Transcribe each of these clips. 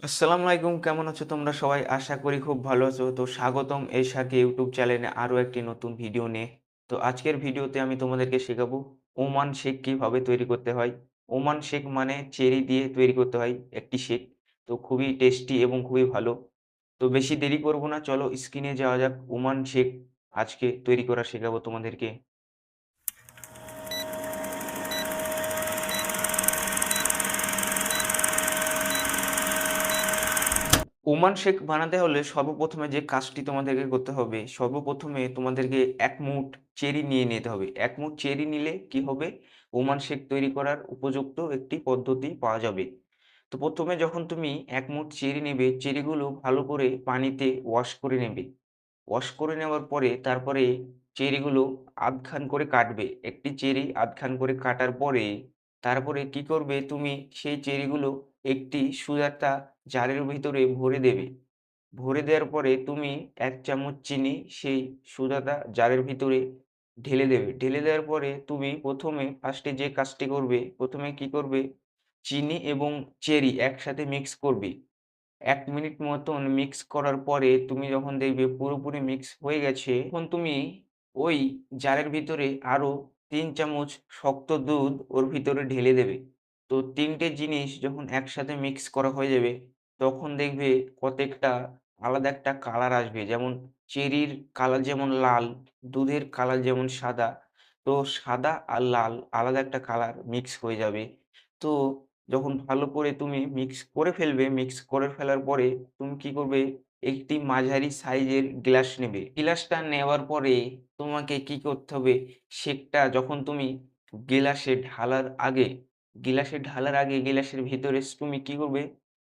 আসসালামু আলাইকুম, কেমন আছো তোমরা সবাই? আশা করি খুব ভালো আছো। তো স্বাগতম এই শাকে ইউটিউব চ্যানেলে আরো একটি নতুন ভিডিও নিয়ে। তো আজকের ভিডিওতে আমি তোমাদেরকে শেখাবো ওমান শেক কিভাবে তৈরি করতে হয়। ওমান শেক মানে চেরি দিয়ে তৈরি করতে হয় একটি শেক। তো খুবই টেস্টি এবং খুবই ভালো। তো বেশি দেরি করব না, চলো স্ক্রিনে যাওয়া যাক। ওমান শেক আজকে তৈরি করা শেখাবো তোমাদেরকে। ওমান শেক বানাতে হলে সর্বপ্রথমে যে কাজটি তোমাদেরকে করতে হবে, সর্বপ্রথমে তোমাদেরকে ১ মুঠ চেরি নিয়ে নিতে হবে। ১ মুঠ চেরি নিলে কি হবে? ওমান শেক তৈরি করার উপযুক্ত একটি পদ্ধতি পাওয়া যাবে। তো ১ম এ যখন তুমি ১ মুঠ চেরি নেবে, চেরিগুলো ভালো করে পানিতে ওয়াশ করে নেবে। ওয়াশ করে নেওয়ার পরে তারপরে চেরিগুলো আধখান করে কাটবে। একটি চেরি আধখান করে কাটার পরে তারপরে কি করবে তুমি সেই চেরিগুলো একটি সুজাতা জারের ভিতরে ভরে দেবে। ভরে দেওয়ার পরে তুমি ১ চামচ চিনি সেই সুজাতা জারের ভিতরে ঢেলে দেবে। ঢেলে দেওয়ার পরে তুমি ১ম এ ফার্স্টে যে কাজটি করবে, ১ম এ কি করবে? চিনি এবং চেরি একসাথে মিক্স করবে। ১ মিনিট মতন মিক্স করার পরে তুমি যখন দেখবে পুরোপুরি মিক্স হয়ে গেছে, তখন তুমি ওই জারের ভিতরে আরো ৩ চামচ শক্ত দুধ ওর ভিতরে ঢেলে দেবে। তো ৩ টে জিনিস যখন একসাথে মিক্স করা হয়ে যাবে, তখন দেখবে কতেকটা আলাদা একটা কালার আসবে। যেমন চেরির কালার যেমন লাল, দুধের কালার যেমন সাদা। তো সাদা আর লাল আলাদা একটা কালার মিক্স হয়ে যাবে। তো যখন ভালো করে তুমি মিক্স করে ফেলবে, মিক্স করে ফেলার পরে তুমি কি করবে? একটি মাঝারি সাইজের গ্লাস নেবে। গ্লাসটা নেওয়ার পরে তোমাকে কি করতে হবে? শেকটা যখন তুমি গিলাসে ঢালার আগে গিলাসের ভিতরে তুমি কি করবে?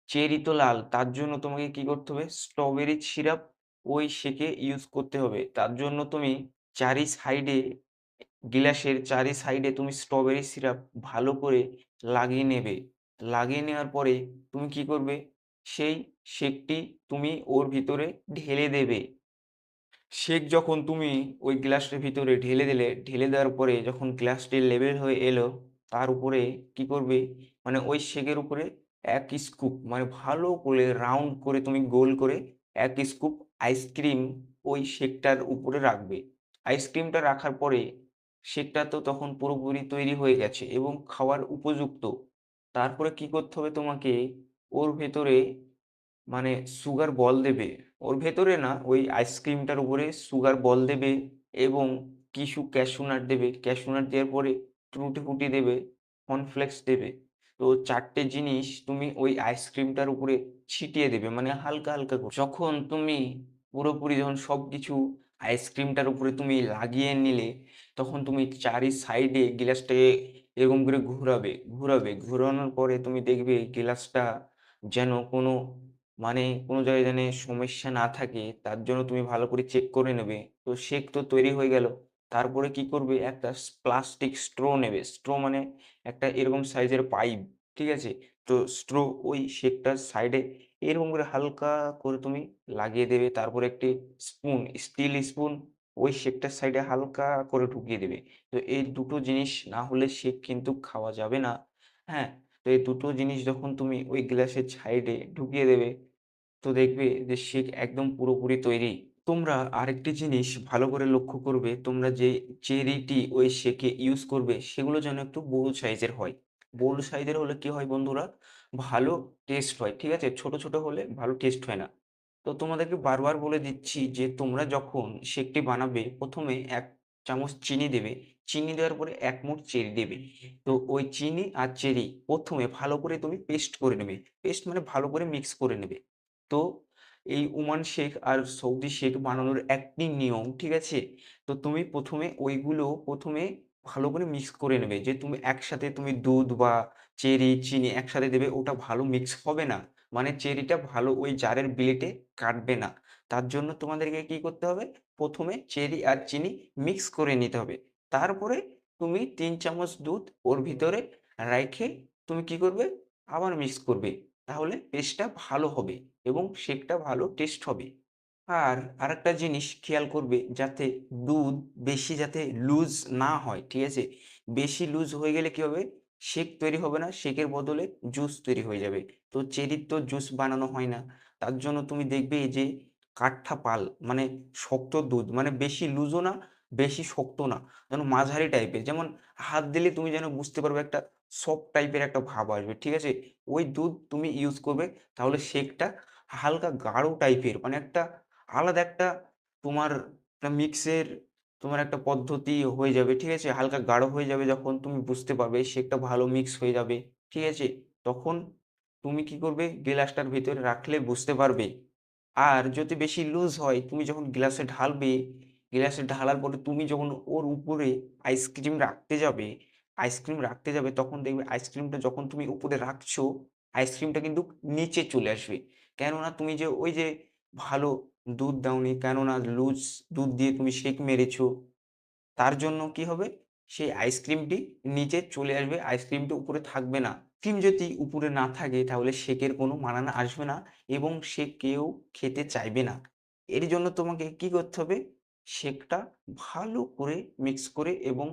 চেরি তো লাল, তার জন্য তোমাকে কি করতে হবে? স্ট্রবেরি সিরাপ ওই শেকে ইউজ করতে হবে। তার জন্য তুমি চারি সাইডে গিলাসের চারি সাইডে তুমি স্ট্রবেরি সিরাপ ভালো করে লাগিয়ে নেবে। লাগিয়ে নেওয়ার পরে তুমি কি করবে? সেই শেকটি তুমি ওর ভিতরে ঢেলে দেবে। শেক যখন তুমি ওই গ্লাসটার ভিতরে ঢেলে দিলে, ঢেলে দেওয়ার পরে যখন গ্লাসটি লেভেল হয়ে এলো, তার উপরে কি করবে? মানে ওই শেকের উপরে ১ স্কুপ মানে ভালো করে রাউন্ড করে তুমি গোল করে ১ স্কুপ আইসক্রিম ওই শেকটার উপরে রাখবে। আইসক্রিমটা রাখার পরে শেকটা তো তখন পুরোপুরি তৈরি হয়ে গেছে এবং খাওয়ার উপযুক্ত। তারপরে কি করতে হবে তোমাকে? ওর ভেতরে মানে সুগার বল দেবে। ওর ভেতরে না, ওই আইসক্রিমটার উপরে সুগার বল দেবে এবং কিছু ক্যাশু নাট দেবে। ক্যাশু নাট দেওয়ার পরে টুটি ফুটি দেবে, কর্নফ্লেক্স দেবে। তো ৪ টে জিনিস তুমি ওই আইসক্রিমটার উপরে ছিটিয়ে দেবে মানে হালকা, হালকা করে। যখন তুমি পুরোপুরি যখন সবকিছু আইসক্রিমটার উপরে তুমি লাগিয়ে নিলে, তখন তুমি চারি সাইডে গিলাসটাকে এরকম করে ঘুরাবে, ঘুরাবে। ঘুরানোর পরে তুমি দেখবে গিলাসটা যেন কোনো মানে কোনো জায়গায় যেন সমস্যা না থাকে, তার জন্য তুমি ভালো করে চেক করে নেবে। তো শেক তো তৈরি হয়ে গেল। তারপরে কি করবে? একটা প্লাস্টিক স্ট্র নেবে। স্ট্র মানে একটা এরকম সাইজের পাইপ, ঠিক আছে? তো স্ট্র ওই শেকটার সাইডে এরকম করে হালকা করে তুমি লাগিয়ে দেবে। তারপরে একটি স্পুন, স্টিল স্পুন ওই শেকটার সাইডে হালকা করে ঢুকিয়ে দেবে। তো এই দুটো জিনিস না হলে শেক কিন্তু খাওয়া যাবে না। হ্যাঁ? তো এই দুটো জিনিস যখন তুমি ওই গ্লাসের সাইডে ঢুকিয়ে দেবে, তো দেখবে যে শেক একদম পুরোপুরি তৈরি। তোমরা আরেকটি জিনিস ভালো করে লক্ষ্য করবে, তোমরা যে চেরিটি ওই শেকে ইউজ করবে সেগুলো যেন একটু বড় সাইজের হয়। বড় সাইজের হলে কি হয় বন্ধুরা? ভালো টেস্ট হয়। ঠিক আছে? ছোট, ছোট হলে ভালো টেস্ট হয় না। তো তোমাদেরকে বারবার বলে দিচ্ছি যে তোমরা যখন শেকটি বানাবে ১ম এ ১ চামচ চিনি দেবে। চিনি দেওয়ার পরে ১ মুঠ চেরি দেবে। তো ওই চিনি আর চেরি ১ম এ ভালো করে তুমি পেস্ট করে নেবে। পেস্ট মানে ভালো করে মিক্স করে নেবে। তো এই ওমান শেক আর সৌদি শেক বানানোর একটি নিয়ম, ঠিক আছে? তো তুমি ১ম এ ওইগুলো ১ম এ ভালো করে মিক্স করে নেবে। যে তুমি একসাথে তুমি দুধ বা চেরি, চিনি একসাথে দেবে, ওটা ভালো মিক্স হবে না। মানে চেরিটা ভালো ওই জারের বিলেটে কাটবে না। তার জন্য তোমাদেরকে কি করতে হবে? ১ম এ চেরি আর চিনি মিক্স করে নিতে হবে। তারপরে তুমি ৩ চামচ দুধ ওর ভিতরে রাইখে তুমি কি করবে? আবার মিক্স করবে। তাহলে পেস্টটা ভালো হবে এবং শেকটা ভালো টেস্ট হবে। আর আরেকটা জিনিস খেয়াল করবে যাতে দুধ বেশি যাতে লুজ না হয়, ঠিক আছে? বেশি লুজ হয়ে গেলে কি হবে? শেক তৈরি হবে না, শেকের বদলে জুস তৈরি হয়ে যাবে। তো চেরির তো জুস বানানো হয় না। তার জন্য তুমি দেখবে যে কাঠটা পাল মানে শক্ত দুধ মানে বেশি লুজও না, বেশি শক্ত না। যেন মাঝারি টাইপের। যেমন হাত দিলে তুমি যেন বুঝতে পারবে একটা সফট টাইপের একটা ভাব আসবে। ঠিক আছে? ওই দুধ তুমি ইউজ করবে তাহলে শেকটা হালকা গাঢ় টাইপের মানে একটা আলাদা একটা তোমার একটা মিক্সের তোমার একটা পদ্ধতি হয়ে যাবে। ঠিক আছে? হালকা গাঢ় হয়ে যাবে যখন তুমি বুঝতে পারবে শেকটা ভালো মিক্স হয়ে যাবে। ঠিক আছে? তখন তুমি কি করবে গ্লাসটার ভেতরে রাখলে বুঝতে পারবে। আর যদি বেশি লুজ হয় তুমি যখন গ্লাসে ঢালবে, গ্লাসে ঢালার পরে তুমি যখন ওর উপরে আইসক্রিম রাখতে যাবে, তখন দেখবে আইসক্রিমটা যখন তুমি উপরে রাখছো, আইসক্রিমটা কিন্তু নিচে চলে আসবে। কেননা তুমি যে ওই যে ভালো দুধ দাওনি, কেননা লুজ দুধ দিয়ে তুমি শেক মেরেছো। তার জন্য কি হবে? সেই আইসক্রিমটি নিচে চলে আসবে, আইসক্রিমটা উপরে থাকবে না। ক্রিম যদি উপরে না থাকে তাহলে শেকের কোনো মানান আসবে না এবং সে কেউ খেতে চাইবে না। এর জন্য তোমাকে কি করতে হবে? শেকটা ভালো করে মিক্স করে এবং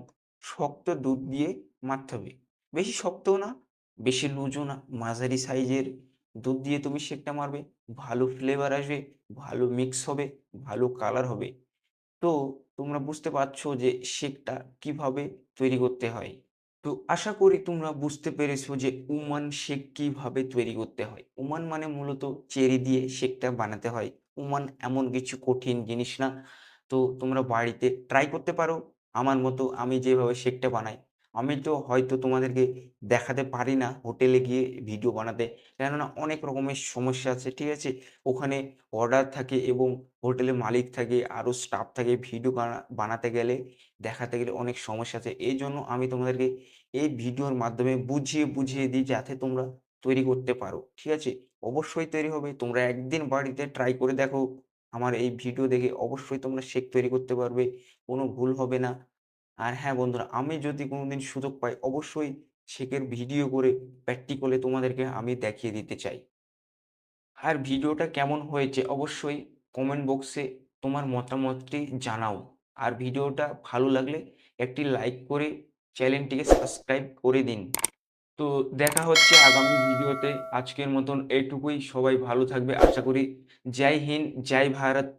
শক্ত দুধ দিয়ে মাখতে হবে। বেশি শক্তও না, বেশি লুজও না, মাঝারি সাইজের দুধ দিয়ে তুমি শেকটা মারবে। ভালো ফ্লেভার আসবে, ভালো মিক্স হবে, ভালো কালার হবে। তো তোমরা বুঝতে পারছো যে শেকটা কিভাবে তৈরি করতে হয়। তো আশা করি তোমরা বুঝতে পেরেছো যে ওমান শেক কিভাবে তৈরি করতে হয়। ওমান মানে মূলত চেরি দিয়ে শেকটা বানাতে হয়। ওমান এমন কিছু কঠিন জিনিস না। তো তোমরা বাড়িতে ট্রাই করতে পারো আমার মতো আমি যেভাবে শেকটা বানাই। আমি তো হয়তো তোমাদেরকে দেখাতে পারি না হোটেলে গিয়ে ভিডিও বানাতে। কেননা অনেক রকমের সমস্যা আছে, ঠিক আছে? ওখানে অর্ডার থাকে এবং হোটেলের মালিক থাকে, আরো স্টাফ থাকে। ভিডিও বানাতে গেলে, দেখাতে গেলে অনেক সমস্যা আছে। এইজন্য আমি তোমাদেরকে এই ভিডিওর মাধ্যমে বুঝিয়ে দিই যাতে তোমরা তৈরি করতে পারো। ঠিক আছে? অবশ্যই তৈরি হবে। তোমরা একদিন বাড়িতে ট্রাই করে দেখো। আমার এই ভিডিও দেখে অবশ্যই তোমরা শেক তৈরি করতে পারবে। কোনো ভুল হবে না। আর হ্যাঁ বন্ধুরা, আমি যদি কোনোদিন সুযোগ পাই অবশ্যই শেকের ভিডিও করে প্র্যাকটিক্যালি তোমাদেরকে আমি দেখিয়ে দিতে চাই। আর ভিডিওটা কেমন হয়েছে অবশ্যই কমেন্ট বক্সে তোমার মতামতটি জানাও। আর ভিডিওটা ভালো লাগলে একটি লাইক করে চ্যানেলটিকে সাবস্ক্রাইব করে দিন। তো দেখা হচ্ছে আগামী ভিডিওতে। আজকের মতন এইটুকুই। সবাই ভালো থাকবে আশা করি। জয় হিন্দ, জয় ভারত।